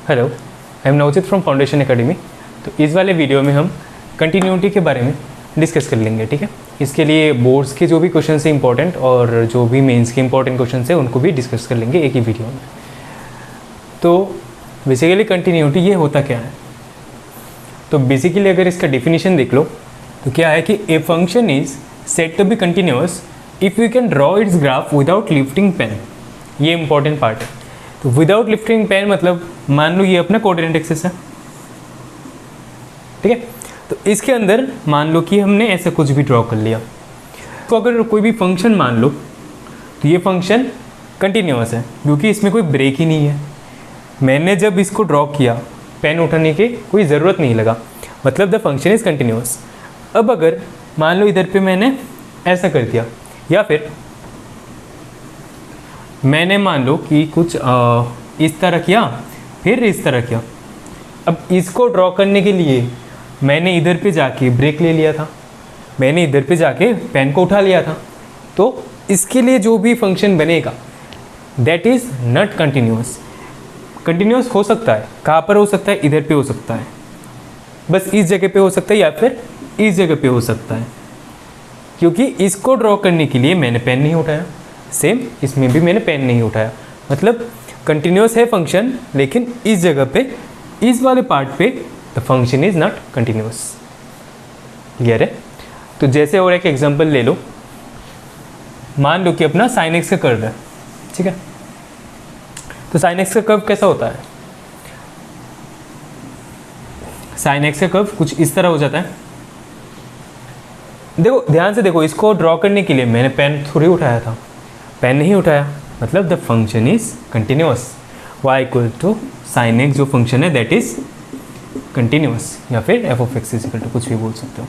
Hello, I am Navjeet from foundation academy. तो इस वाले वीडियो में हम कंटिन्यूटी के बारे में डिस्कस कर लेंगे, ठीक है। इसके लिए बोर्ड्स के जो भी क्वेश्चन है इंपॉर्टेंट और जो भी मेंस के इंपॉर्टेंट क्वेश्चन है उनको भी डिस्कस कर लेंगे एक ही वीडियो में। तो बेसिकली कंटिन्यूटी ये होता क्या है, तो बेसिकली अगर इसका डिफिनीशन देख लो तो क्या है कि a function is said to be continuous if you can draw its graph without lifting pen. ये इंपॉर्टेंट पार्ट है। तो विदाउट लिफ्टिंग पेन मतलब मान लो ये अपना कोऑर्डिनेट एक्सिस है, ठीक है। तो इसके अंदर मान लो कि हमने ऐसा कुछ भी ड्रॉ कर लिया, तो अगर कोई भी फंक्शन मान लो तो ये फंक्शन कंटिन्यूअस है क्योंकि इसमें कोई ब्रेक ही नहीं है। मैंने जब इसको ड्रॉ किया पेन उठाने की कोई ज़रूरत नहीं लगा, मतलब द फंक्शन इज़ कंटिन्यूअस। अब अगर मान लो इधर पे मैंने ऐसा कर दिया या फिर मैंने मान लो कि कुछ इस तरह किया फिर इस तरह किया। अब इसको ड्रॉ करने के लिए मैंने इधर पे जाके ब्रेक ले लिया था, मैंने इधर पे जाके पेन को उठा लिया था, तो इसके लिए जो भी फंक्शन बनेगा that is not continuous. Continuous हो सकता है, कहाँ पर हो सकता है, इधर पे हो सकता है, बस इस जगह पे हो सकता है या फिर इस जगह पे हो सकता है, क्योंकि इसको ड्रॉ करने के लिए मैंने पेन नहीं उठाया। सेम इसमें भी मैंने पेन नहीं उठाया, मतलब कंटिन्यूअस है फंक्शन, लेकिन इस जगह पे इस वाले पार्ट पे the function is not continuous. Clear है। तो जैसे और एक एग्जांपल ले लो, मान लो कि अपना साइन एक्स का कर्व है, ठीक है। तो साइन एक्स का कर्व कैसा होता है, साइन एक्स का कर्व कुछ इस तरह हो जाता है। देखो ध्यान से देखो, इसको ड्रॉ करने के लिए मैंने पेन थोड़ी उठाया था, पेन नहीं उठाया, मतलब the function is continuous. y equal to sine x जो फंक्शन है दैट इज कंटिन्यूअस, या फिर f of x equal to कुछ भी बोल सकते हो।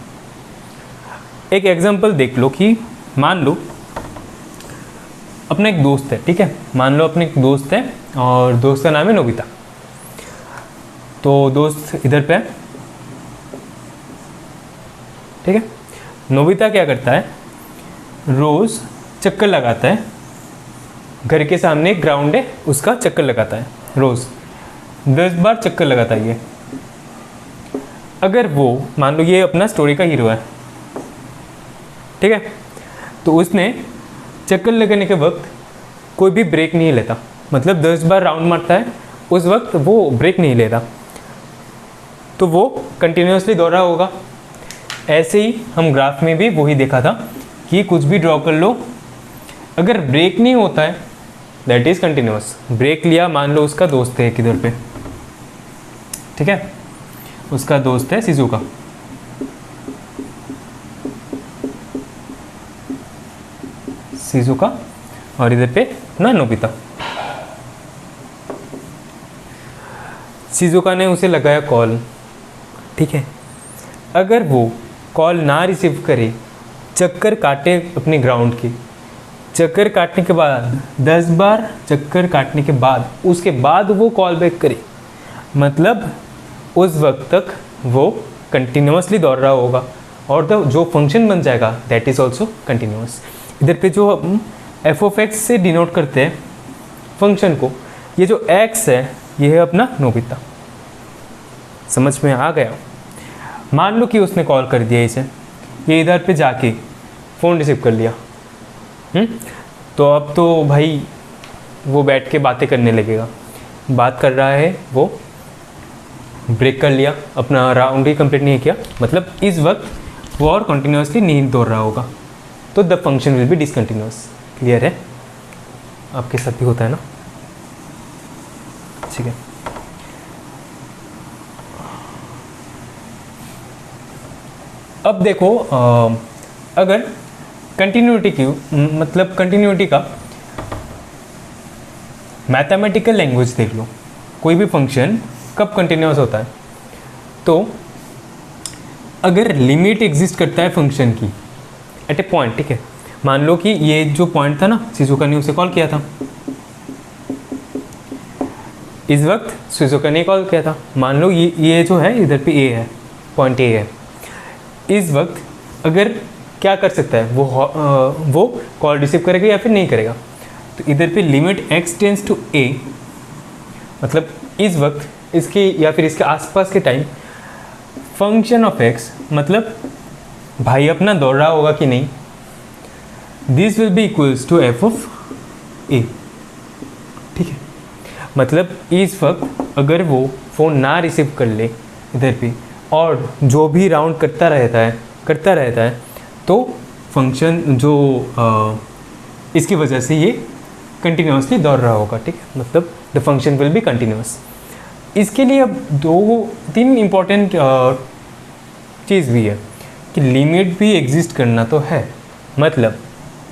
एक एग्जांपल देख लो कि मान लो अपना एक दोस्त है, ठीक है। मान लो अपने एक दोस्त है और दोस्त का नाम है नोबिता। तो दोस्त इधर पे है, ठीक है। नोबिता क्या करता है, रोज़ चक्कर लगाता है, घर के सामने एक ग्राउंड है उसका चक्कर लगाता है, रोज़ 10 बार चक्कर लगाता है ये। अगर वो मान लो ये अपना स्टोरी का हीरो है, ठीक है, तो उसने चक्कर लगाने के वक्त कोई भी ब्रेक नहीं लेता, मतलब 10 बार राउंड मारता है, उस वक्त वो ब्रेक नहीं लेता, तो वो कंटिन्यूसली दौड़ रहा होगा। ऐसे ही हम ग्राफ में भी वही देखा था कि कुछ भी ड्रॉ कर लो, अगर ब्रेक नहीं होता है दैट इज़ कंटिन्यूअस। ब्रेक लिया, मान लो उसका दोस्त है किधर पे, ठीक है, उसका दोस्त है शिजुका, शिजुका, और इधर पे ना नोबिता। शिजुका ने उसे लगाया कॉल, ठीक है। अगर वो कॉल ना रिसीव करे, चक्कर काटे अपने ग्राउंड की, चक्कर काटने के बाद 10 बार चक्कर काटने के बाद उसके बाद वो कॉल बैक करे, मतलब उस वक्त तक वो कंटिन्यूसली दौड़ रहा होगा और जो फंक्शन बन जाएगा दैट इज़ ऑल्सो कंटिन्यूअस। इधर पे जो हम एफ ऑफ एक्स से डिनोट करते हैं फंक्शन को, ये जो एक्स है ये है अपना नोबिता। समझ में आ गया। मान लो कि उसने कॉल कर दिया इसे, ये इधर पे जाके फ़ोन रिसीव कर लिया, तो अब तो भाई वो बैठ के बातें करने लगेगा। बात कर रहा है, वो ब्रेक कर लिया, अपना राउंड ही कंप्लीट नहीं किया, मतलब इस वक्त वो और कंटिन्यूसली नहीं दौड़ रहा होगा, तो the function will be discontinuous. Clear है, आपके साथ भी होता है ना, ठीक है। अब देखो अगर कंटिन्यूटी की मतलब कंटिन्यूटी का मैथमेटिकल लैंग्वेज देख लो, कोई भी फंक्शन कब कंटिन्यूअस होता है, तो अगर लिमिट एग्जिस्ट करता है फंक्शन की एट ए पॉइंट, ठीक है। मान लो कि ये जो पॉइंट था ना, शिजुका ने उसे कॉल किया था, इस वक्त शिजुका ने कॉल किया था, मान लो ये जो है इधर पे ए है, पॉइंट ए है, इस वक्त अगर क्या कर सकता है वो कॉल रिसीव करेगा या फिर नहीं करेगा। तो इधर पे limit x tends to a, मतलब इस वक्त इसके या फिर इसके आसपास के टाइम फंक्शन ऑफ एक्स, मतलब भाई अपना दौड़ रहा होगा कि नहीं, this will be equals to F of A. ठीक है, मतलब इस वक्त अगर वो फ़ोन ना रिसीव कर ले इधर पे और जो भी राउंड करता रहता है तो फंक्शन जो इसकी वजह से ये कंटिन्यूसली दौड़ रहा होगा। ठीक है, मतलब the function will be continuous. इसके लिए अब 2-3 इम्पॉर्टेंट चीज़ भी है कि लिमिट भी एग्जिस्ट करना तो है। मतलब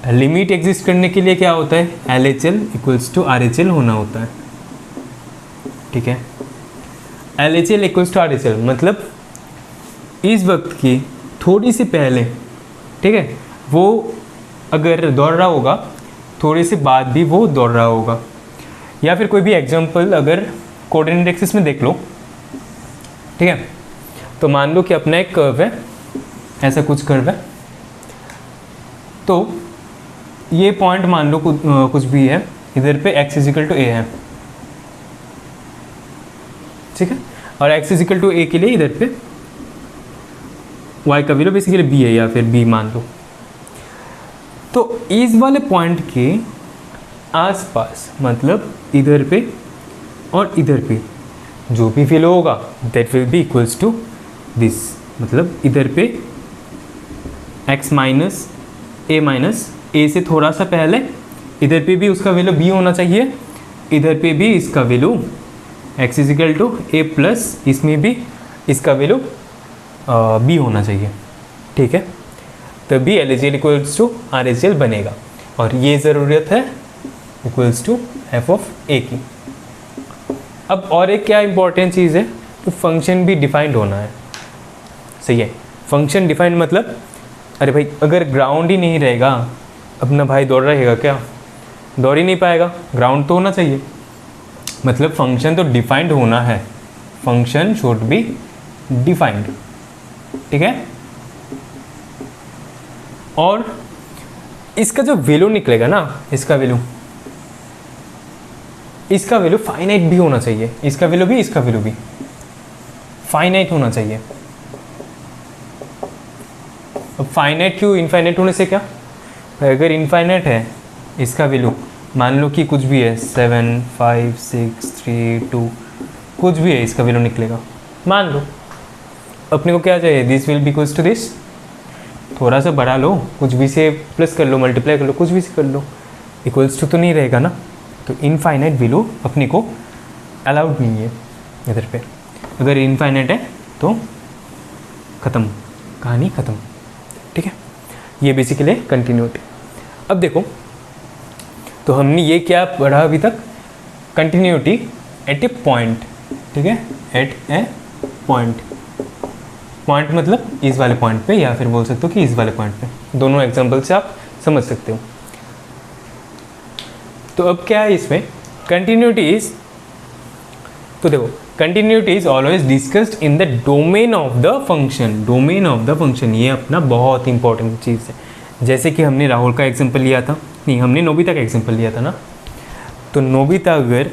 लिमिट एग्जिस्ट करने के लिए क्या होता है, LHL इक्वल्स टू RHL होना होता है। ठीक है, LHL इक्वल्स टू RHL मतलब इस वक्त की थोड़ी सी पहले, ठीक है, वो अगर दौड़ रहा होगा थोड़े से बाद भी वो दौड़ रहा होगा। या फिर कोई भी एग्जांपल अगर कोऑर्डिनेट एक्सिस में देख लो। ठीक है, तो मान लो कि अपना एक कर्व है, ऐसा कुछ कर्व है, तो ये पॉइंट मान लो कुछ भी है, इधर पे x इजिकल टू ए है। ठीक है, और x इजिकल टू ए के लिए इधर पे y का वैल्यू बेसिकली b है या फिर b मान लो। तो इस वाले पॉइंट के आसपास, मतलब इधर पे और इधर पे जो भी वैल्यू होगा that will be equals to this. मतलब इधर पे x माइनस ए से थोड़ा सा पहले इधर पे भी उसका वैल्यू b होना चाहिए, इधर पे भी इसका value x is equal to a plus इसमें भी इसका वैल्यू b होना चाहिए। ठीक है, तभी LHL इक्वल्स टू RHL बनेगा और ये ज़रूरत है इक्वल्स टू एफ ऑफ ए की। अब और एक क्या इंपॉर्टेंट चीज़ है, तो फंक्शन भी डिफाइंड होना है। सही है, फंक्शन डिफाइंड मतलब अरे भाई अगर ग्राउंड ही नहीं रहेगा अपना भाई दौड़ रहेगा क्या, दौड़ ही नहीं पाएगा, ग्राउंड तो होना चाहिए। मतलब फंक्शन तो डिफाइंड होना है, फंक्शन शुड बी डिफाइंड। ठीक है, और इसका जो वैल्यू निकलेगा ना, इसका वैल्यू फाइनाइट भी होना चाहिए। इसका वैल्यू भी फाइनाइट होना चाहिए। अब फाइनाइट क्यों, इनफाइनाइट होने से क्या, अगर इनफाइनाइट है इसका वैल्यू, मान लो कि कुछ भी है 7, 5, 6, 3, 2 कुछ भी है, इसका वैल्यू निकलेगा। मान लो अपने को क्या चाहिए, this will be equals to this, थोड़ा सा बढ़ा लो, कुछ भी से प्लस कर लो, मल्टीप्लाई कर लो, कुछ भी से कर लो, इक्वल्स टू तो नहीं रहेगा ना। तो इनफाइनाइट वैल्यू अपने को अलाउड नहीं है इधर पे। अगर इनफाइनाइट है तो ख़त्म, कहानी ख़त्म। ठीक है, ये बेसिकली कंटिन्यूटी। अब देखो, तो हमने ये क्या पढ़ा अभी तक, कंटिन्यूटी एट ए पॉइंट। ठीक है, एट ए पॉइंट मतलब इस वाले पॉइंट पे, या फिर बोल सकते हो कि इस वाले पॉइंट पे। दोनों एग्जांपल से आप समझ सकते हो। तो अब क्या है इसमें, कंटिन्यूटी इज, तो देखो continuity is always discussed in the domain of the function. Domain of the function ये अपना बहुत इंपॉर्टेंट चीज़ है। जैसे कि हमने राहुल का एग्जांपल लिया था, नहीं हमने नोबिता का एग्जांपल लिया था ना। तो नोबिता अगर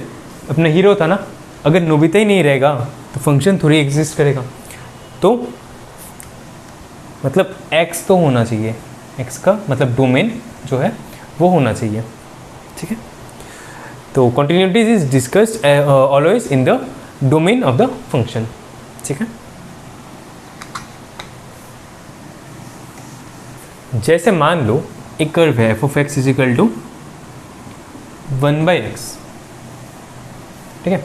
अपना हीरो था ना, अगर नोबिता ही नहीं रहेगा तो फंक्शन थोड़ी एग्जिस्ट करेगा। तो मतलब x तो होना चाहिए, x का मतलब डोमेन जो है वो होना चाहिए। ठीक है, तो continuity is discussed always in the domain of the function. ठीक है, जैसे मान लो एक कर्व है f of x is equal to 1/x। ठीक है,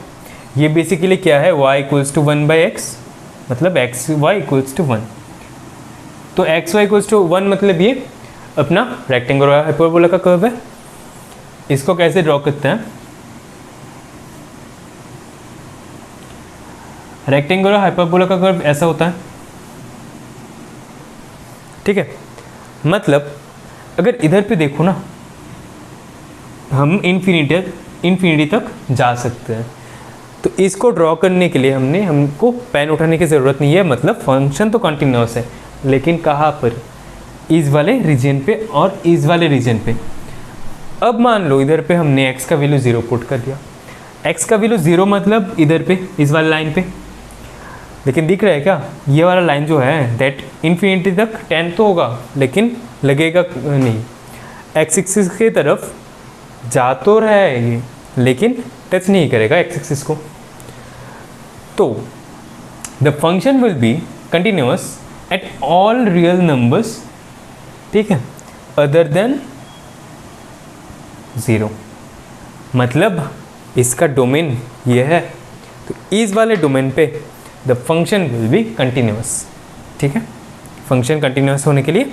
ये बेसिकली क्या है, y इक्वल्स टू 1/x, मतलब एक्स वाई इक्वल्स टू 1। तो एक्स वाई इक्वल्स टू 1 मतलब ये अपना रेक्टेंगुलर हाइपरबोला का कर्व है। इसको कैसे ड्रॉ करते हैं, रेक्टेंगुलर हाइपरबोला का कर्व ऐसा होता है। ठीक है, मतलब अगर इधर पे देखो ना, हम इन्फिनिटी तक जा सकते हैं। तो इसको ड्रॉ करने के लिए हमको पेन उठाने की ज़रूरत नहीं है। मतलब फंक्शन तो कंटिन्यूस है, लेकिन कहाँ पर, इस वाले रीजन पे और इस वाले रीजन पे। अब मान लो इधर पे हमने x का वैल्यू 0 पुट कर दिया, x का वैल्यू 0 मतलब इधर पे इस वाली लाइन पे, लेकिन दिख रहा है क्या ये वाला लाइन जो है दैट इन्फिनिटी तक टेंड तो होगा लेकिन लगेगा नहीं, एक्स एक्सिस की तरफ जा तो रहा है ये लेकिन टच नहीं करेगा एक्स एक्सिस को। तो the function will be continuous at all real numbers, ठीक है, अदर देन 0। मतलब इसका डोमेन ये है, तो इस वाले डोमेन पे the function will be continuous, ठीक है। फंक्शन कंटिन्यूअस होने के लिए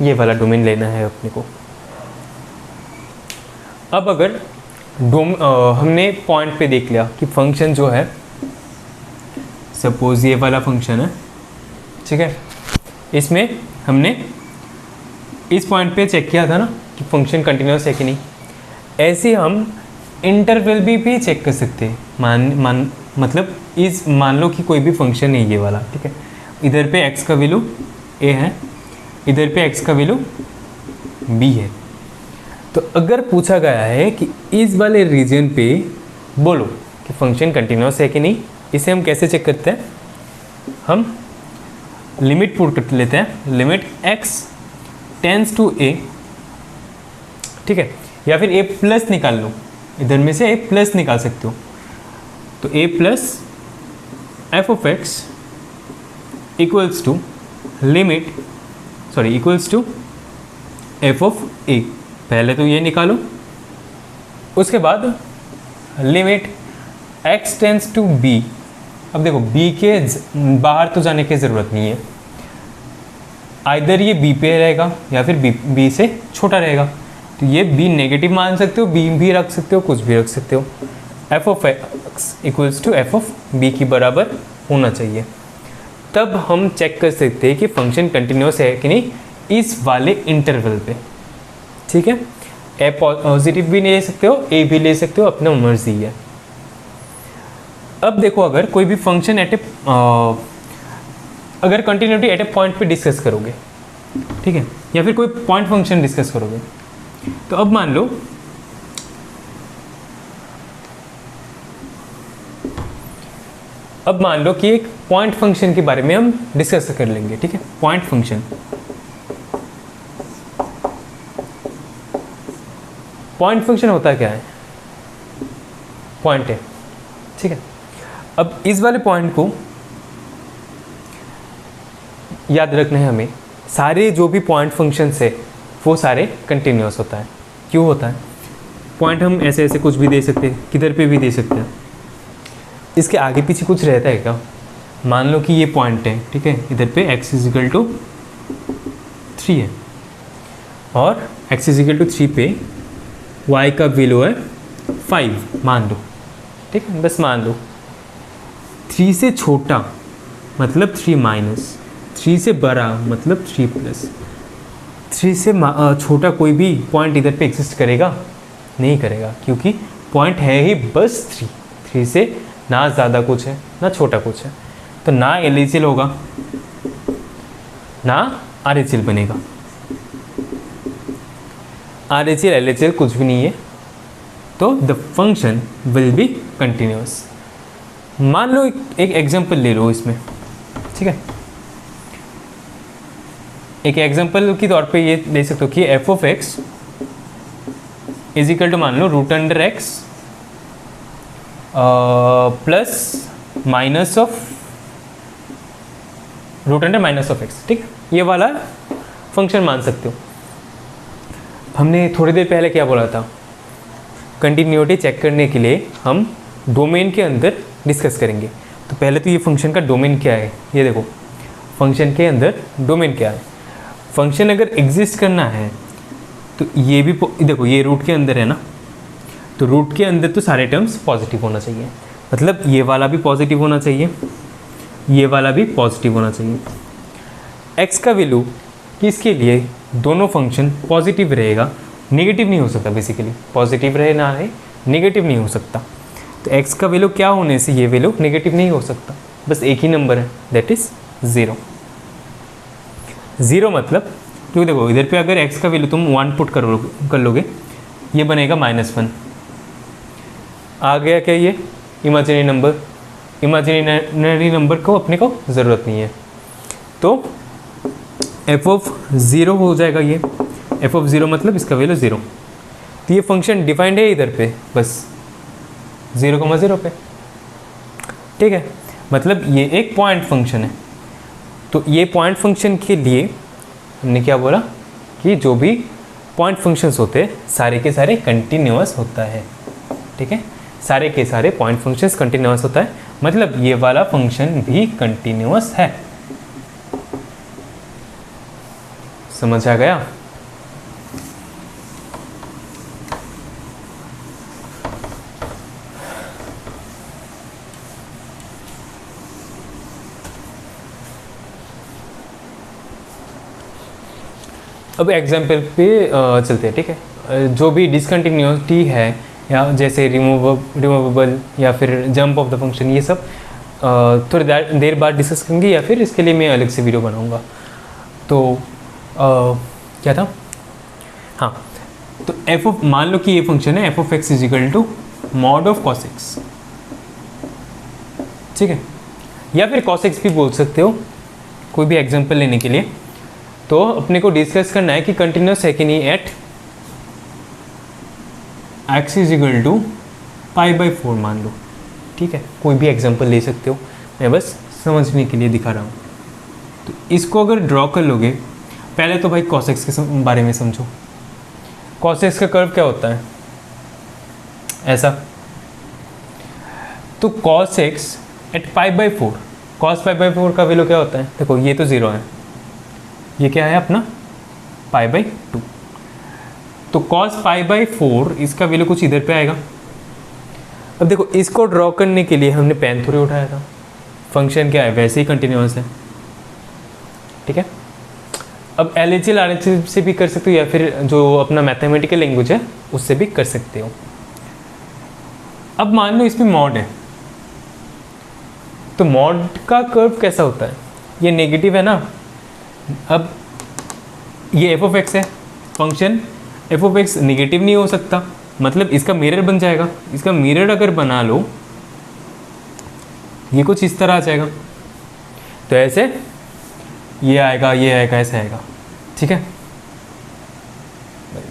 ये वाला डोमेन लेना है अपने को। अब अगर हमने पॉइंट पे देख लिया कि फंक्शन जो है, सपोज ये वाला फंक्शन है, ठीक है, इसमें हमने इस पॉइंट पे चेक किया था ना कि फंक्शन कंटिन्यूअस है कि नहीं। ऐसे हम इंटरवल भी चेक कर सकते हैं। मतलब मान लो कि कोई भी फंक्शन है ये वाला, ठीक है, इधर पे x का वैल्यू a है, इधर पे x का वैल्यू b है। तो अगर पूछा गया है कि इस वाले रीजन पे बोलो कि फंक्शन कंटिन्यूअस है कि नहीं, इसे हम कैसे चेक करते हैं, हम लिमिट पुट कर लेते हैं, limit x tends to a, ठीक है, या फिर a प्लस निकाल लो, इधर में से a प्लस निकाल सकते हो। तो a plus F of x equals to equals to F of A. पहले तो ये निकालो, उसके बाद limit x tends to b। अब देखो b के बाहर तो जाने की ज़रूरत नहीं है, आइदर ये b पे रहेगा या फिर b से छोटा रहेगा। तो ये b नेगेटिव मान सकते हो, b भी रख सकते हो, कुछ भी रख सकते हो। F of x equals to F of b की बराबर होना चाहिए, तब हम चेक कर सकते हैं कि फंक्शन कंटिन्यूअस है कि नहीं इस वाले इंटरवल पे, ठीक है। ए पॉजिटिव भी ले सकते हो, ए भी ले सकते हो, अपना मर्जी है। अब देखो अगर कोई भी फंक्शन अगर कंटिन्यूटी एट ए पॉइंट पे डिस्कस करोगे, ठीक है, या फिर कोई पॉइंट फंक्शन डिस्कस करोगे, तो अब मान लो कि एक पॉइंट फंक्शन के बारे में हम डिस्कस कर लेंगे, ठीक है। पॉइंट फंक्शन होता क्या है, पॉइंट है, ठीक है। अब इस वाले पॉइंट को याद रखना है हमें, सारे जो भी पॉइंट फंक्शंस है वो सारे कंटिन्यूअस होता है। क्यों होता है, पॉइंट हम ऐसे ऐसे कुछ भी दे सकते हैं, किधर पे भी दे सकते हैं, इसके आगे पीछे कुछ रहता है क्या। मान लो कि ये पॉइंट है, ठीक है, इधर पे x इजिकल टू 3 है और x इजिकल टू 3 पे y का वैल्यू है 5 मान लो, ठीक है, बस मान लो। 3 से छोटा मतलब 3 माइनस, 3 से बड़ा मतलब 3 प्लस। 3 से छोटा कोई भी पॉइंट इधर पे एग्जिस्ट करेगा नहीं करेगा, क्योंकि पॉइंट है ही बस 3 से ना ज़्यादा कुछ है ना छोटा कुछ है, तो ना LHL होगा ना RHL बनेगा। RHL LHL कुछ भी नहीं है, तो the function will be continuous. मान लो एक एग्जांपल ले लो इसमें, ठीक है। एक एग्जांपल के तौर पे ये ले सकते हो कि F of x is equal to मान लो root under X plus minus of root under minus of X, ठीक है। ये वाला फंक्शन मान सकते हो। हमने थोड़ी देर पहले क्या बोला था, कंटिन्यूटी चेक करने के लिए हम डोमेन के अंदर डिस्कस करेंगे। तो पहले तो ये फंक्शन का डोमेन क्या है, ये देखो फंक्शन के अंदर डोमेन क्या है। फंक्शन अगर एग्जिस्ट करना है तो ये भी देखो, ये रूट के अंदर है ना, तो रूट के अंदर तो सारे टर्म्स पॉजिटिव होना चाहिए, मतलब ये वाला भी पॉजिटिव होना चाहिए, ये वाला भी पॉजिटिव होना चाहिए। एक्स का वैल्यू किसके लिए दोनों फंक्शन पॉजिटिव रहेगा, नेगेटिव नहीं हो सकता। बेसिकली पॉजिटिव रहे ना रहे नेगेटिव नहीं हो सकता। तो एक्स का वैल्यू क्या होने से ये वैल्यू नेगेटिव नहीं हो सकता, बस एक ही नंबर है, दैट इज़ 0। 0 मतलब क्योंकि देखो इधर पे अगर x का वैल्यू तुम 1 पुट कर लोगे, ये बनेगा -1। आ गया क्या ये इमेजिनरी नंबर, इमेजिनरी नंबर को अपने को ज़रूरत नहीं है, तो एफ ऑफ ज़ीरो हो जाएगा ये, एफ ऑफ ज़ीरो मतलब इसका वैल्यू ज़ीरो। तो ये फंक्शन डिफाइंड है इधर पे बस 0,0 पे, ठीक है, मतलब ये एक पॉइंट फंक्शन है। तो ये पॉइंट फंक्शन के लिए हमने क्या बोला कि जो भी पॉइंट फंक्शंस होते हैं सारे के सारे कंटिन्यूअस होता है, ठीक है, सारे के सारे पॉइंट फंक्शंस कंटिन्यूअस होता है, मतलब ये वाला फंक्शन भी कंटिन्यूअस है। समझ आ गया? अब एग्जाम्पल पे चलते हैं, ठीक है। जो भी डिसकंटिन्यूटी है या जैसे रिमूवेबल या फिर जंप ऑफ द फंक्शन, ये सब थोड़ी देर बाद डिस्कस करेंगे या फिर इसके लिए मैं अलग से वीडियो बनाऊंगा। तो क्या था, हाँ, तो एफ ऑफ, मान लो कि ये फंक्शन है f of x is equal to mod of cos x, ठीक है, या फिर कॉस एक्स भी बोल सकते हो कोई भी एग्जाम्पल लेने के लिए। तो अपने को डिस्कस करना है कि कंटिन्यूस है कि नहीं at x is equal to π/4 मान लो, ठीक है, कोई भी एग्जांपल ले सकते हो, मैं बस समझने के लिए दिखा रहा हूँ। तो इसको अगर ड्रॉ कर लोगे, पहले तो भाई cos x के बारे में समझो। cos x का कर्व क्या होता है, ऐसा, तो cos x एट π/4, cos π/4 का वैल्यू क्या होता है, देखो ये तो 0 है, ये क्या है अपना π/2, तो cos π/4 इसका वैल्यू कुछ इधर पे आएगा। अब देखो इसको ड्रॉ करने के लिए हमने पेन थोड़ी उठाया था, फंक्शन क्या है वैसे ही कंटिन्यूअस है, ठीक है। अब LHL RHL से भी कर सकते हो या फिर जो अपना मैथमेटिकल लैंग्वेज है उससे भी कर सकते हो। अब मान लो इसमें मॉड है, तो मॉड का कर्व कैसा होता है, ये नेगेटिव है ना। अब ये एफ ऑफ एक्स है, function F of x negative नहीं हो सकता, मतलब इसका मिरर बन जाएगा। इसका मिरर अगर बना लो, ये कुछ इस तरह आ जाएगा, तो ऐसे ये आएगा, ये आएगा, ऐसे आएगा, ठीक है,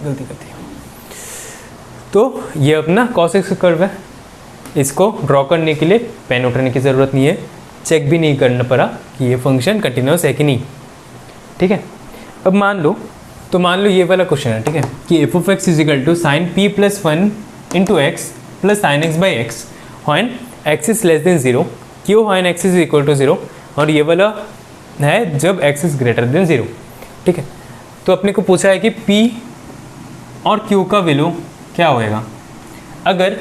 गलती करती हूँ। तो ये अपना cos x कर्व है, इसको ड्रॉ करने के लिए पेन उठाने की ज़रूरत नहीं है, चेक भी नहीं करना पड़ा कि ये फंक्शन कंटिन्यूस है कि नहीं, ठीक है। अब मान लो ये वाला क्वेश्चन है, ठीक है, कि F of x is equal to sine p plus 1 into x plus sine x by x when x is less than 0, क्यों when x is equal to 0, और ये वाला है जब एक्स इज ग्रेटर देन 0, ठीक है। तो अपने को पूछा है कि पी और क्यू का वैल्यू क्या होएगा अगर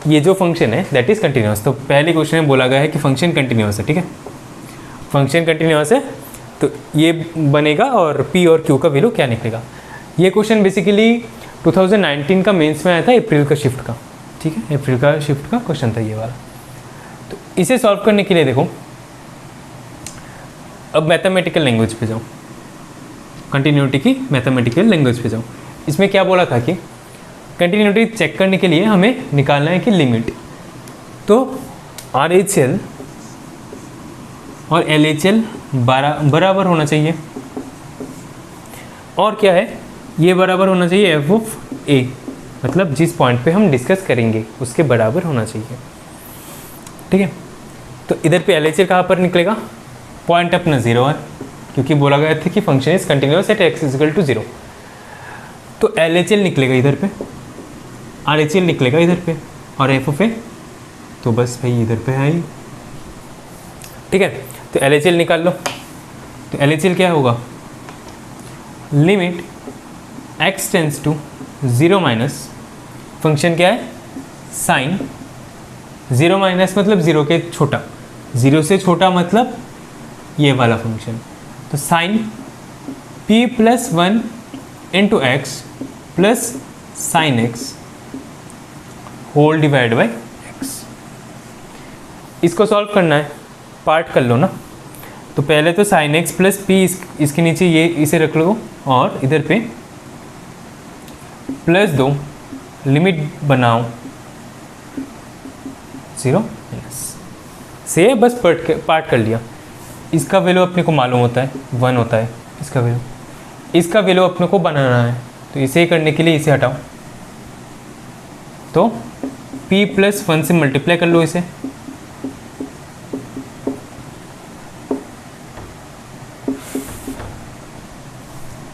ये जो फंक्शन है दैट इज कंटिन्यूस। तो पहले क्वेश्चन में बोला गया है कि फंक्शन कंटिन्यूस है, ठीक है, फंक्शन कंटिन्यूस है, तो ये बनेगा और P और Q का वैल्यू क्या निकलेगा। ये क्वेश्चन बेसिकली 2019 का मेंस में आया था, अप्रैल का शिफ्ट का, ठीक है, अप्रैल का शिफ्ट का क्वेश्चन था ये वाला। तो इसे सॉल्व करने के लिए देखो, अब मैथमेटिकल लैंग्वेज पे जाओ, कंटिन्यूटी की मैथमेटिकल लैंग्वेज पे जाओ। इसमें क्या बोला था कि कंटिन्यूटी चेक करने के लिए हमें निकालना है कि लिमिट, तो RHL और LHL बराबर होना चाहिए, और क्या है, ये बराबर होना चाहिए एफ ऑफ ए, मतलब जिस पॉइंट पे हम डिस्कस करेंगे उसके बराबर होना चाहिए, ठीक है। तो इधर पे LHL कहाँ पर निकलेगा, पॉइंट अपना 0 है, क्योंकि बोला गया था कि function is continuous at x is equal to 0, तो LHL निकलेगा इधर पे, RHL निकलेगा इधर पे, और एफ ऑफ ए तो बस भाई इधर पे है ही, ठीक है। तो LHL निकाल लो, तो LHL क्या होगा, limit x tends to 0 minus, function क्या है साइन 0 माइनस मतलब 0 के छोटा, 0 से छोटा मतलब ये वाला फंक्शन, तो sine p plus 1 into x plus sine x whole divide by x. इसको सॉल्व करना है, पार्ट कर लो ना। तो पहले तो साइन एक्स प्लस पी इसके नीचे ये इसे रख लो, और इधर पे प्लस 2 लिमिट बनाओ 0 माइनस से बस पार्ट कर लिया। इसका वैल्यू अपने को मालूम होता है 1 होता है इसका वैल्यू अपने को बनाना है, तो इसे करने के लिए इसे हटाओ, तो p + 1 से मल्टीप्लाई कर लो इसे,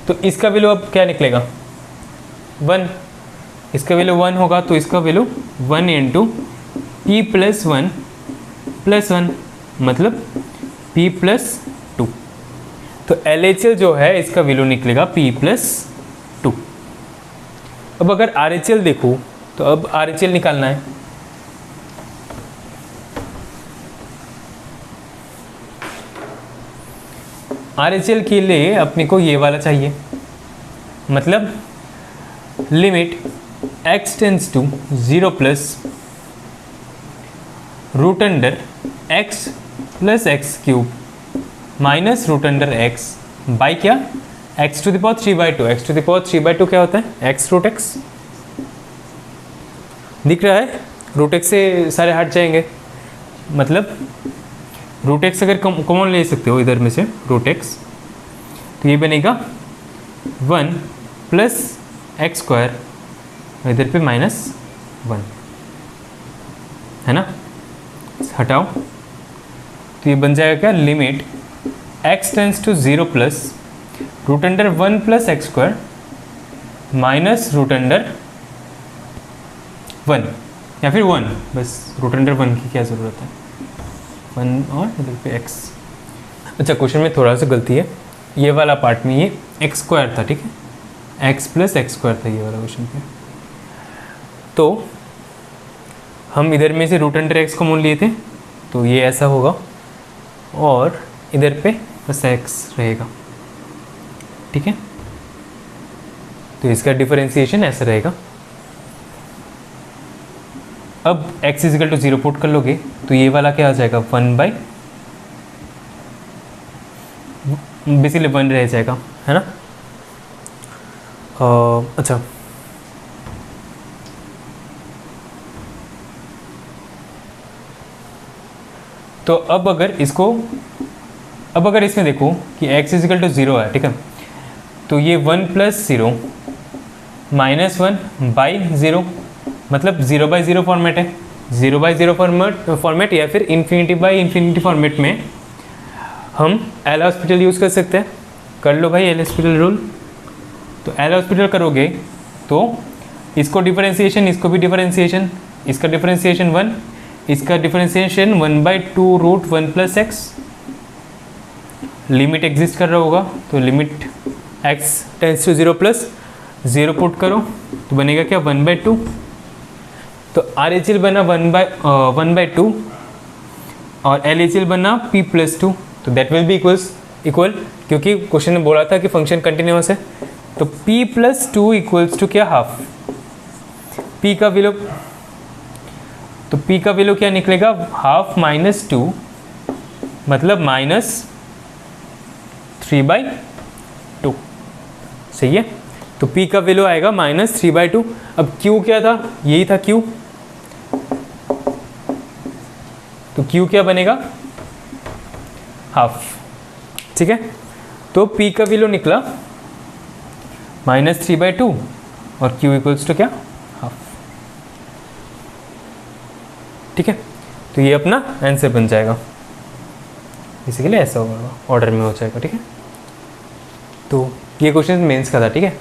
तो इसका वैल्यू अब क्या निकलेगा 1, इसका वैल्यू 1 होगा, तो इसका वैल्यू 1 × p + 1 + 1 मतलब p + 2, तो LHL जो है इसका वैल्यू निकलेगा p + 2। अब अगर RHL देखो तो अब RHL निकालना है, RHL के लिए अपने को ये वाला चाहिए, मतलब limit x tends to 0 plus root under x plus x cube minus root under x by क्या x to the power 3/2। x to the power 3/2 क्या होता है x रूट x, दिख रहा है, रूट x से सारे हट जाएंगे, मतलब रूट x अगर कॉमन ले सकते हो इधर में से रूट x, तो ये बनेगा 1 प्लस एक्स स्क्वायर, इधर पे -1 है ना, हटाओ, तो ये बन जाएगा क्या limit x tends to 0 plus root under 1 plus x square minus root under 1 या फिर 1, बस रूट अंडर 1 की क्या ज़रूरत है, 1 और इधर पे x। अच्छा क्वेश्चन में थोड़ा सा गलती है, ये वाला पार्ट में ये एक्स स्क्वायर था, ठीक है, x प्लस एक्स स्क्वायर था ये वाला क्वेश्चन पे, तो हम इधर में से रूट अंडर x कॉमन लिए थे, तो ये ऐसा होगा और इधर पे बस x रहेगा, ठीक है, तो इसका डिफरेंशिएशन ऐसा रहेगा। अब x = 0 पुट कर लोगे तो ये वाला क्या आ जाएगा 1 बेसिकली 1 रह जाएगा, है ना। अच्छा तो अब अगर इसमें देखो कि x = 0 है, ठीक है, तो ये 1 + 0 -1/0 मतलब 0/0 फॉर्मेट है, 0/0 फॉर्मेट या फिर ∞/∞ फॉर्मेट में हम एल हॉस्पिटल यूज़ कर सकते हैं, कर लो भाई एल हॉस्पिटल रूल। तो एल हॉस्पिटल करोगे तो इसको डिफरेंशिएशन, इसको भी डिफरेंशिएशन, इसका डिफरेंशिएशन 1, इसका differentiation 1/2 root 1 plus x, limit exist कर रहा होगा तो लिमिट x टेंड्स टू 0 प्लस 0 पुट करो तो बनेगा क्या 1/2, तो RHL बना 1/2 और LHL बना p + 2, तो दैट विल बी इक्वल, क्योंकि क्वेश्चन में बोला था कि फंक्शन कंटिन्यूअस है, तो p + 2 इक्वल्स टू क्या हाफ, p का वैल्यू, तो p का वैल्यू क्या निकलेगा हाफ -2 मतलब -3/2, सही है, तो p का वैल्यू आएगा -3/2। अब q क्या था, यही था q, तो q क्या बनेगा हाफ, ठीक है, तो p का वैल्यू निकला -3/2 और q इक्वल्स टू क्या हाफ, ठीक है, तो ये अपना आंसर बन जाएगा, बेसिकली ऐसा होगा ऑर्डर में हो जाएगा, ठीक है। तो ये क्वेश्चन मेंस का था, ठीक है।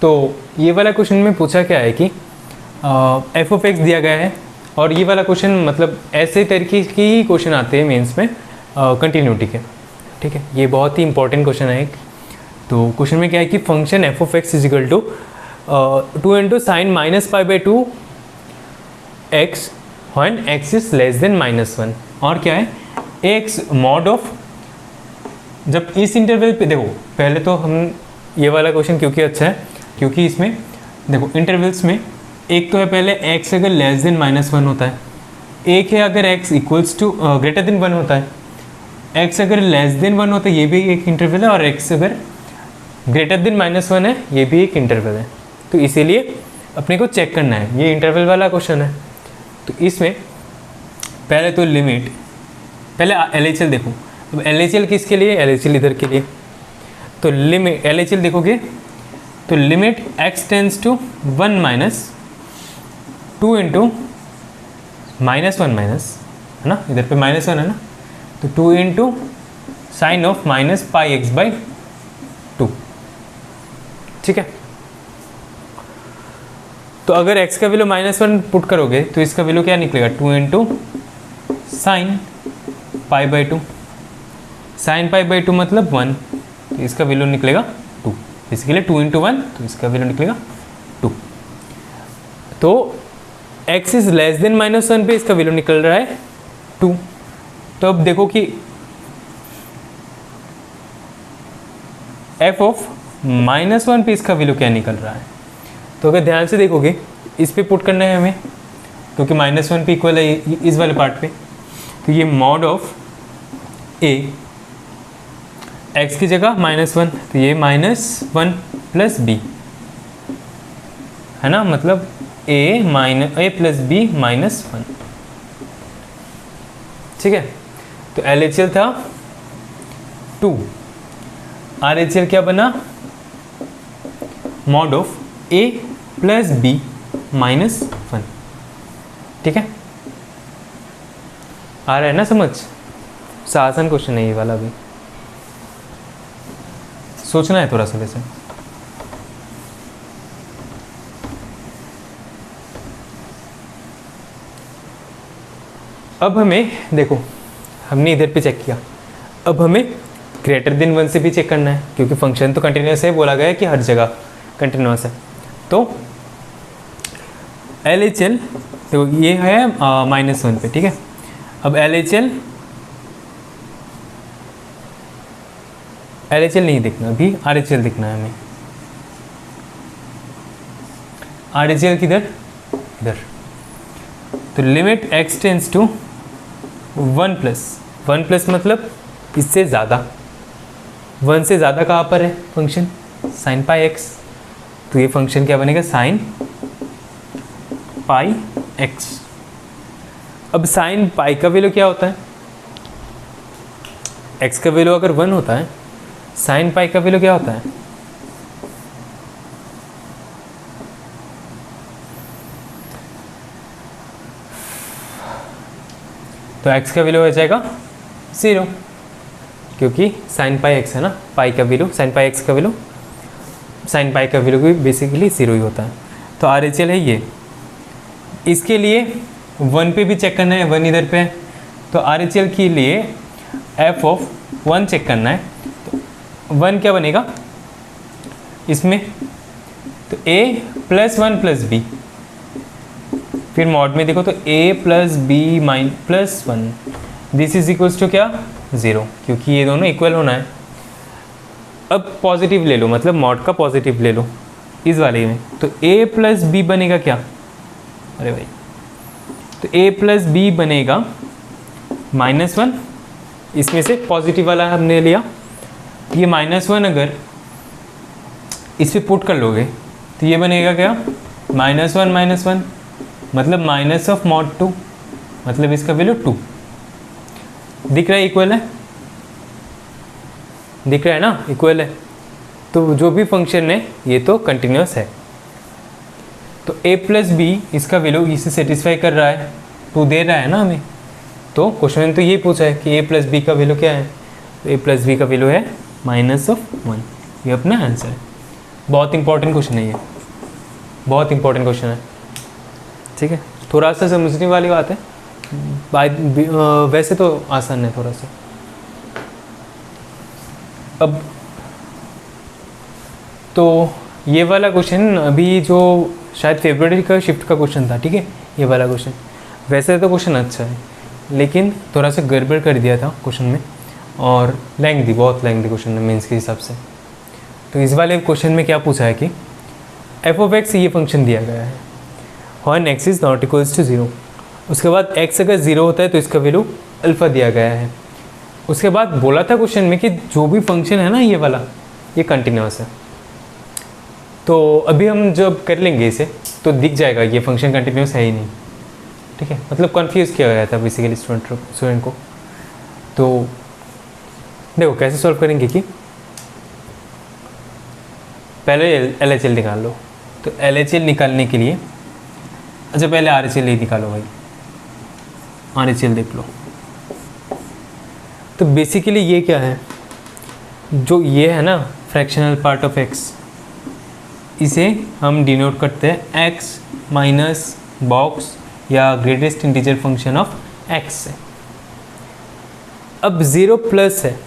तो ये वाला क्वेश्चन में पूछा क्या है कि f(x) दिया गया है, और ये वाला क्वेश्चन मतलब ऐसे तरीके के ही क्वेश्चन आते हैं मेंस में कंटिन्यूटी के, ठीक है, ये बहुत ही इंपॉर्टेंट क्वेश्चन है एक। तो क्वेश्चन में क्या है कि function f(x) = 2 × sin -π/2 x when x is less than -1, और क्या है x mod ऑफ, जब इस इंटरवल पे देखो, पहले तो हम ये वाला क्वेश्चन क्योंकि अच्छा है क्योंकि इसमें देखो इंटरवल्स में एक तो है पहले x अगर लेस देन -1 होता है, एक है अगर x equals to greater than 1 होता है, x अगर लेस देन 1 होता है ये भी एक इंटरवल है, और x अगर ग्रेटर देन -1 है ये भी एक इंटरवल है। तो इसीलिए अपने को चेक करना है, ये इंटरवल वाला क्वेश्चन है। तो इसमें पहले तो लिमिट, पहले LHL देखो। अब LHL किसके लिए? LHL इधर के लिए। तो लिमिट LHL देखोगे तो limit x tends to 1 minus 2 into -1 minus, है ना, इधर पे -1 है ना, तो 2 into sine of minus pi x by 2, ठीक है। तो अगर x का वैल्यू -1 पुट करोगे तो इसका वैल्यू क्या निकलेगा? 2 into sine pi by 2, sine pi by 2 मतलब 1, तो इसका वैल्यू निकलेगा 2। बेसिकली 2 इंटू 1, तो इसका वैल्यू निकलेगा 2। तो x इज लेस देन -1 पे इसका वैल्यू निकल रहा है 2। तो अब देखो कि f ऑफ -1 पे इसका वैल्यू क्या निकल रहा है। तो अगर ध्यान से देखोगे इस पे पुट करना है हमें, क्योंकि -1 पे इक्वल है इस वाले पार्ट पे। तो ये मॉड ऑफ a, x की जगह -1, तो ये -1 प्लस b, है ना, मतलब a प्लस b -1, ठीक है। तो LHL था 2, RHL क्या बना? Mod of a plus b -1, ठीक है। आ रहा है ना समझ? आसान क्वेश्चन है ये वाला भी, सोचना है थोड़ा सा वैसे। अब हमें देखो, हमने इधर पे चेक किया, अब हमें ग्रेटर देन 1 से भी चेक करना है, क्योंकि फंक्शन तो कंटिन्यूस है, बोला गया है कि हर जगह कंटिन्यूस है। तो LHL तो ये है -1 पे, ठीक है। अब LHL नहीं देखना अभी, RHL देखना है हमें। RHL किधर? इधर। तो limit x tends to 1 plus मतलब इससे ज़्यादा, 1 से ज़्यादा कहाँ पर है फंक्शन? Sine pi x। तो ये फंक्शन क्या बनेगा? Sine pi x। अब साइन पाई का वैल्यू क्या होता है? x का वैल्यू अगर 1 होता है, साइन पाई का वैल्यू क्या होता है? तो x का वैल्यू हो जाएगा 0, क्योंकि साइन पाई x है ना, पाई का वैल्यू, साइन पाई x का वैल्यू, साइन पाई का वैल्यू भी बेसिकली 0 ही होता है। तो RHL है ये। इसके लिए 1 पे भी चेक करना है, 1 इधर पे है, तो RHL के लिए f ऑफ 1 चेक करना है। तो 1 क्या बनेगा इसमें? तो a प्लस 1 प्लस b, फिर मॉड में देखो तो a plus b plus 1, this is equals to क्या? 0, क्योंकि ये दोनों इक्वल होना है। अब पॉजिटिव ले लो, मतलब मॉड का पॉजिटिव ले लो इस वाले में, तो a प्लस b बनेगा क्या? अरे भाई, तो a प्लस b बनेगा -1, इसमें से पॉजिटिव वाला हमने लिया। ये -1 अगर इस पे पुट कर लोगे तो ये बनेगा क्या? -1 मतलब माइनस ऑफ मॉड 2, मतलब इसका वैल्यू 2। दिख रहा है? इक्वल है, दिख रहा है ना, इक्वल है। तो जो भी फंक्शन है ये तो कंटिन्यूस है। तो a प्लस बी इसका वैल्यू इसे सेटिस्फाई कर रहा है, 2 दे रहा है ना हमें। तो क्वेश्चन में तो ये पूछा है कि a प्लस बी का वैल्यू क्या है, तो a प्लस बी का वैल्यू है -1। ये अपना आंसर है। बहुत इंपॉर्टेंट क्वेश्चन है ये, बहुत इंपॉर्टेंट क्वेश्चन है, ठीक है। थोड़ा सा समझने वाली बात है, वैसे तो आसान है थोड़ा सा। अब तो ये वाला क्वेश्चन अभी जो शायद फरवरी का शिफ्ट का क्वेश्चन था, ठीक है, ये वाला क्वेश्चन। वैसे तो क्वेश्चन अच्छा है, लेकिन थोड़ा सा गड़बड़ कर दिया था क्वेश्चन में, और लेंथी, बहुत लेंथी क्वेश्चन है मेंस के हिसाब से। तो इस वाले क्वेश्चन में क्या पूछा है कि f ऑफ x ये फंक्शन दिया गया है, when x is not equals to 0। उसके बाद x अगर 0 होता है तो इसका वैल्यू अल्फ़ा दिया गया है। उसके बाद बोला था क्वेश्चन में कि जो भी फंक्शन है ना ये वाला, ये कंटिन्यूस है। तो अभी हम जब कर लेंगे इसे तो दिख जाएगा ये फंक्शन कंटिन्यूस है ही नहीं, ठीक है। मतलब कन्फ्यूज़ किया गया था बेसिकली स्टूडेंट को। तो देखो कैसे सॉल्व करेंगे कि पहले LHL निकाल लो। तो LHL निकालने के लिए अच्छा पहले RHL ही निकालो भाई, RHL देख लो। तो बेसिकली ये क्या है, जो ये है ना फ्रैक्शनल पार्ट ऑफ x, इसे हम डिनोट करते हैं x माइनस बॉक्स या greatest integer function of x से। अब 0 प्लस है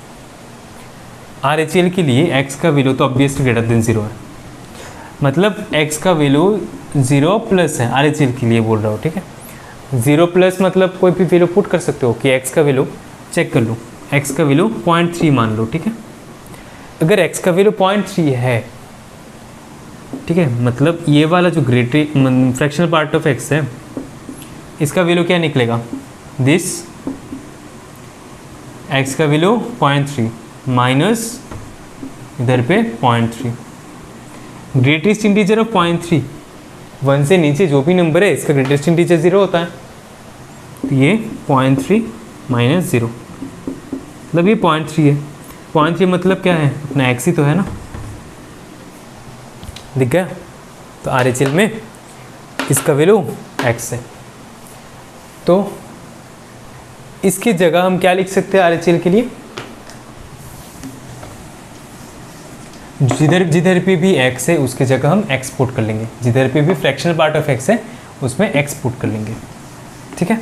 RHL के लिए, x का वैल्यू तो ऑब्वियसली ग्रेटर देन 0 है, मतलब x का वैल्यू 0 प्लस है RHL के लिए बोल रहा हूँ, ठीक है। 0 प्लस मतलब कोई भी वैल्यू पुट कर सकते हो कि x का वैल्यू चेक कर लो, x का वैल्यू 0.3 मान लो, ठीक है। अगर x का वैल्यू 0.3 है, ठीक है, मतलब ये वाला जो फ्रैक्शनल पार्ट ऑफ x है इसका वैल्यू क्या निकलेगा, दिस x का वैल्यू 0.3 माइनस इधर पे 0.3, ग्रेटेस्ट इंटीजर ऑफ 0.3, 1 से नीचे जो भी नंबर है इसका ग्रेटेस्ट इंटीजर 0 होता है। तो ये 0.3 माइनस 0 मतलब ये 0.3 है। 0.3 मतलब क्या है, अपना x ही तो है ना, दिख गया। तो RHL में इसका वैल्यू x है। तो इसकी जगह हम क्या लिख सकते हैं RHL के लिए, जिधर जिधर पे भी x है उसकी जगह हम x पुट कर लेंगे, जिधर पे भी फ्रैक्शनल पार्ट ऑफ x है उसमें x पुट कर लेंगे, ठीक है।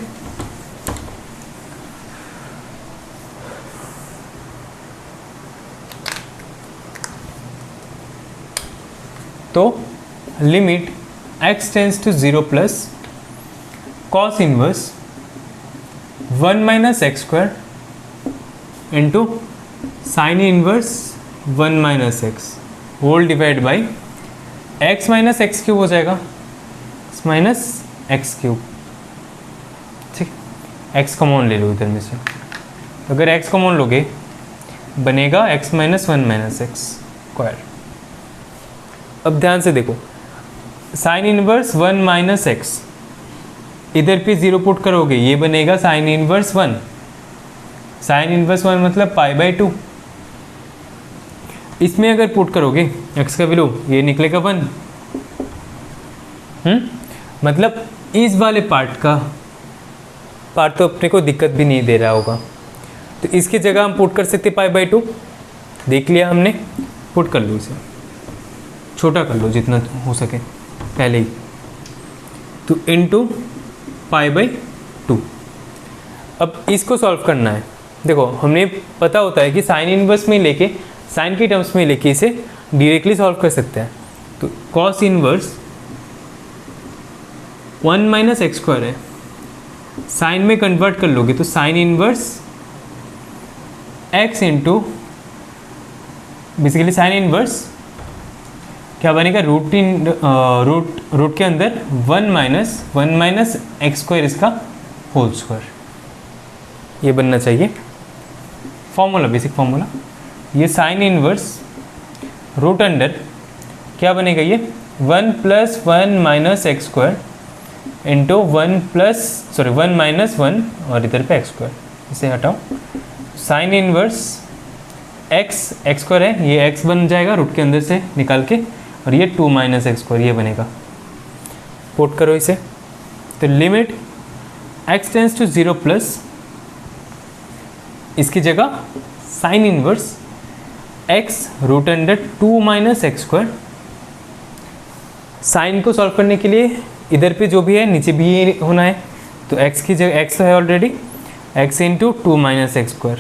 तो limit x tends to 0 plus cos inverse 1 minus x square into sine inverse 1 minus x whole divide by x minus x cube हो जाएगा, x माइनस एक्स क्यूब, ठीक। x कॉमन ले लो इधर में से, अगर x कॉमन लोगे बनेगा x minus 1 minus x square. अब ध्यान से देखो, साइन इनवर्स 1 माइनस एक्स, इधर पे 0 पुट करोगे ये बनेगा साइन इनवर्स 1, साइन इनवर्स 1 मतलब π/2, इसमें अगर पुट करोगे x का वैल्यू ये निकलेगा 1, मतलब इस वाले पार्ट तो अपने को दिक्कत भी नहीं दे रहा होगा, तो इसकी जगह हम पुट कर सकते π/2, देख लिया हमने, पुट कर लो इसे, छोटा कर लो जितना हो सके पहले ही, तो इनटू π/2। अब इसको सॉल्व करना है। देखो हमने पता होता है कि साइन इनवर्स में लेके, साइन की टर्म्स में लेके इसे डायरेक्टली सॉल्व कर सकते हैं। तो cos inverse 1 minus x square है, साइन में कन्वर्ट कर लोगे तो sign inverse x into basically sine inverse क्या बनेगा, रूट के अंदर 1 माइनस एक्स स्क्वायर इसका होल स्क्वायर, ये बनना चाहिए फॉर्मूला, बेसिक फॉर्मूला। ये साइन इनवर्स रूट अंडर क्या बनेगा, ये 1 plus 1 minus x square into 1 minus 1 और इधर पे एक्स स्क्वायर, इसे हटाओ, साइन इनवर्स एक्स स्क्वायर है, ये एक्स बन जाएगा रूट के अंदर से निकाल के, और ये 2 माइनस एक्स स्क्वायर ये बनेगा, पुट करो इसे। तो limit x tends to 0 plus, इसकी जगह sine inverse x root under 2 minus x square. Sine को सॉल्व करने के लिए इधर पे जो भी है नीचे भी होना है, तो x की जगह x है already, x into 2 minus x square,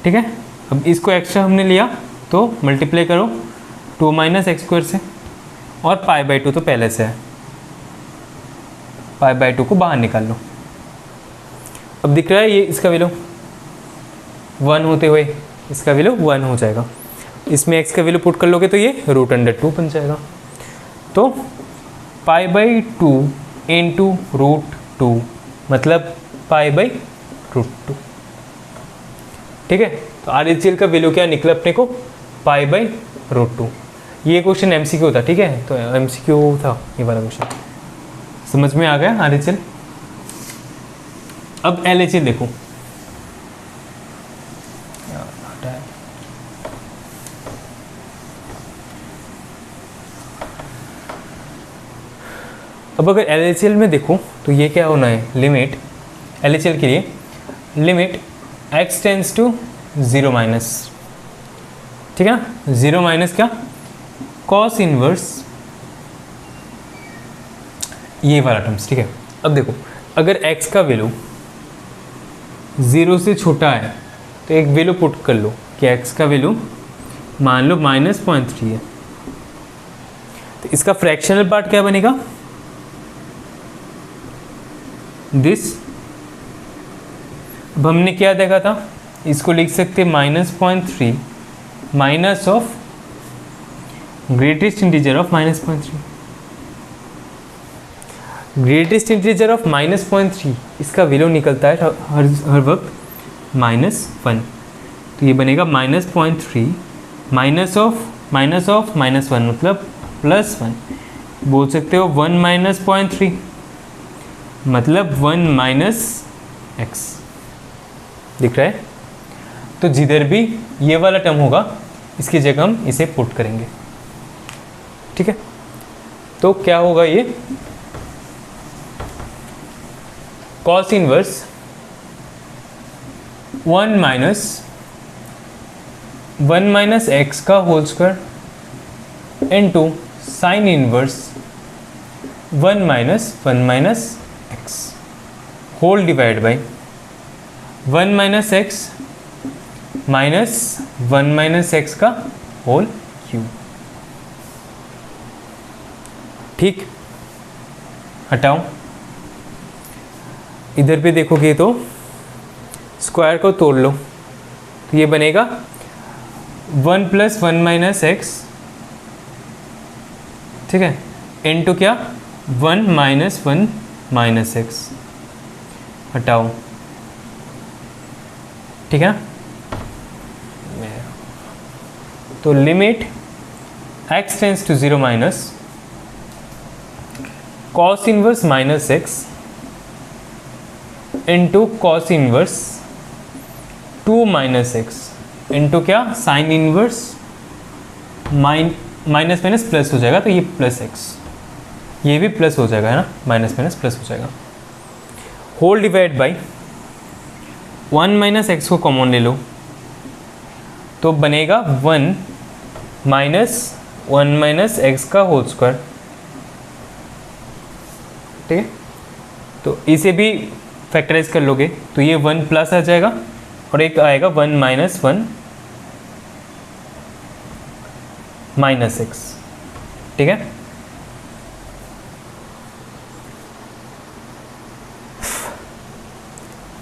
ठीक है। अब इसको एक्स्ट्रा हमने लिया तो मल्टीप्लाई करो 2 माइनस एक्स स्क्वायर से, और π/2 तो पहले से है, π/2 को बाहर निकाल लो। अब दिख रहा है ये इसका वैल्यू 1 होते हुए इसका वैल्यू 1 हो जाएगा, इसमें x का वैल्यू पुट कर लोगे तो ये रूट अंडर 2 बन जाएगा। तो π/2 इंटू रूट 2 मतलब π/√2, ठीक है। तो RHCl का वैल्यू क्या निकला अपने को, π/√2। ये क्वेश्चन MCQ था, ठीक है, तो MCQ था ये वाला क्वेश्चन, समझ में आ गया RHCl। अब LHCl देखो, अब अगर LHCl में देखो तो ये क्या होना है, लिमिट LHCl के लिए limit x tends to 0 minus, ठीक है ना, 0 माइनस क्या, कॉस इनवर्स ये वाला टर्म्स, ठीक है। अब देखो अगर x का वैल्यू 0 से छोटा है तो एक वैल्यू पुट कर लो कि x का वैल्यू मान लो -0.3 है, तो इसका फ्रैक्शनल पार्ट क्या बनेगा, दिस। अब हमने क्या देखा था, इसको लिख सकते -0.3 minus of greatest integer of -0.3, greatest integer of -0.3, इसका वैल्यू निकलता है हर वक्त -1, तो ये बनेगा -0.3 माइनस ऑफ -1 मतलब +1, बोल सकते हो 1 - 0.3 मतलब 1 - x, दिख रहा है। तो जिधर भी ये वाला टर्म होगा इसकी जगह हम इसे पुट करेंगे, ठीक है। तो क्या होगा, ये कॉस इनवर्स 1 - x का whole square into sine inverse 1 - x whole divide by 1 - x minus 1 - x का होल क्यूब, ठीक। हटाओ, इधर पे देखोगे तो स्क्वायर को तोड़ लो, तो ये बनेगा 1 + 1 - x, ठीक है, इनटू क्या 1 - 1 - x, हटाओ, ठीक है। तो limit x tends to 0 minus cos inverse -x into cos inverse 2 - x into क्या साइन इनवर्स माइनस प्लस हो जाएगा, तो ये +x, ये भी प्लस हो जाएगा, है ना, माइनस प्लस हो जाएगा, होल डिवाइड बाई 1 - x को कॉमन ले लो तो बनेगा 1 - 1 - x का होल स्क्वायर, ठीक है। तो इसे भी फैक्टराइज कर लोगे तो ये 1 प्लस आ जाएगा और एक आएगा 1 - 1 - x, ठीक है।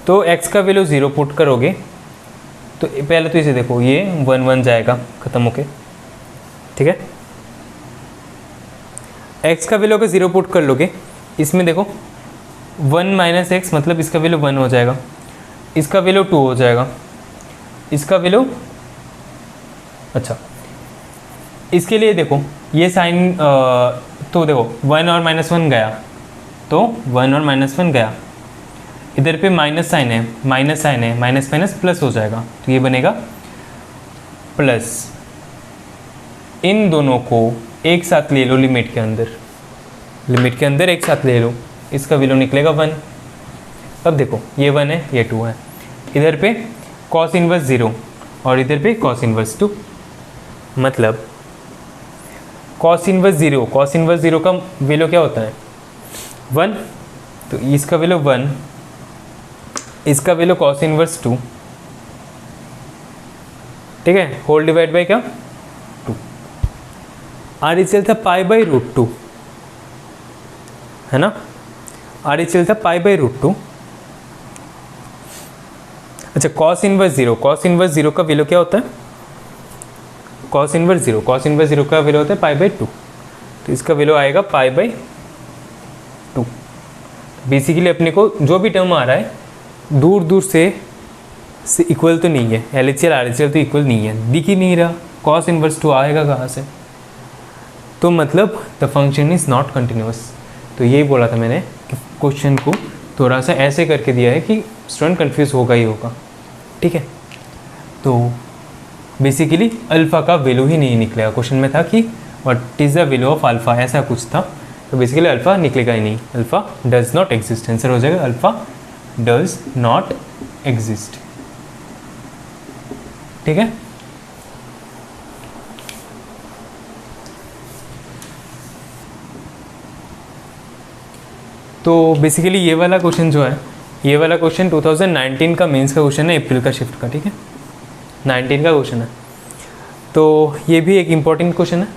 तो x का वैल्यू 0 पुट करोगे तो पहले तो इसे देखो, ये 1 1 जाएगा ख़त्म होके, ठीक है। x का वैल्यू अगर 0 पुट कर लोगे, इसमें देखो 1 - x मतलब इसका वैल्यू 1 हो जाएगा, इसका वैल्यू 2 हो जाएगा, इसका वैल्यू, अच्छा इसके लिए देखो ये साइन, तो देखो 1 और -1 गया, तो 1 और -1 गया, इधर पे माइनस साइन है, माइनस प्लस हो जाएगा, तो ये बनेगा प्लस, इन दोनों को एक साथ ले लो लिमिट के अंदर एक साथ ले लो, इसका वैल्यू निकलेगा 1। अब देखो ये 1 है, ये 2 है, इधर पे कॉस इनवर्स 0 और इधर पे कॉस इनवर्स 2, मतलब कॉस इनवर्स 0 का वैल्यू क्या होता है 1, तो इसका वैल्यू 1, इसका वैल्यू कॉस इनवर्स 2, ठीक है, होल डिवाइड बाई क्या 2। RHCl था π/√2, है ना, RHCl था π/√2। अच्छा कॉस इनवर्स 0 का वैल्यू क्या होता है, कॉस इनवर्स 0 का वैल्यू होता है π/2, तो इसका वैल्यू आएगा π/2। बेसिकली अपने को जो भी टर्म आ रहा है दूर दूर से से इक्वल तो नहीं है, LHCl RHCl तो इक्वल नहीं है, दिख ही नहीं रहा, cos इनवर्स 2 आएगा कहाँ से? तो मतलब the function is not continuous. तो यही बोला था मैंने कि क्वेश्चन को थोड़ा सा ऐसे करके दिया है कि स्टूडेंट कंफ्यूज होगा ही होगा, ठीक है। तो बेसिकली अल्फ़ा का वैल्यू ही नहीं निकलेगा, क्वेश्चन में था कि what is the value of alpha, ऐसा कुछ था। तो बेसिकली अल्फ़ा निकलेगा ही नहीं, alpha does not exist, answer हो जाएगा अल्फ़ा डज नॉट एग्जिस्ट, ठीक है। तो बेसिकली ये वाला क्वेश्चन जो है, ये वाला क्वेश्चन 2019 का मेंस का क्वेश्चन है, अप्रैल का शिफ्ट का, ठीक है, 19 का क्वेश्चन है। तो ये भी एक इम्पॉर्टेंट क्वेश्चन है,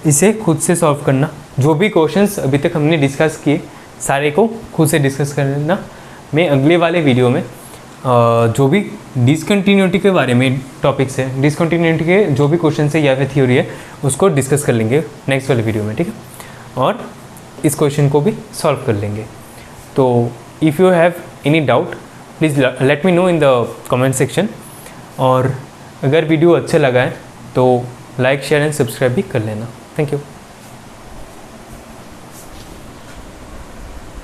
इसे खुद से सॉल्व करना। जो भी क्वेश्चंस अभी तक हमने डिस्कस किए सारे को खुद से डिस्कस करना। मैं अगले वाले वीडियो में जो भी डिसकंटिन्यूटी के बारे में टॉपिक्स है, डिसकंटिन्यूटी के जो भी क्वेश्चन है या फिर थ्योरी है, उसको डिस्कस कर लेंगे नेक्स्ट वाले वीडियो में, ठीक है। और इस क्वेश्चन को भी सॉल्व कर लेंगे। तो if you have any doubt please let me know in the comment section. और अगर वीडियो अच्छा लगा है तो लाइक शेयर एंड सब्सक्राइब भी कर लेना। Thank you.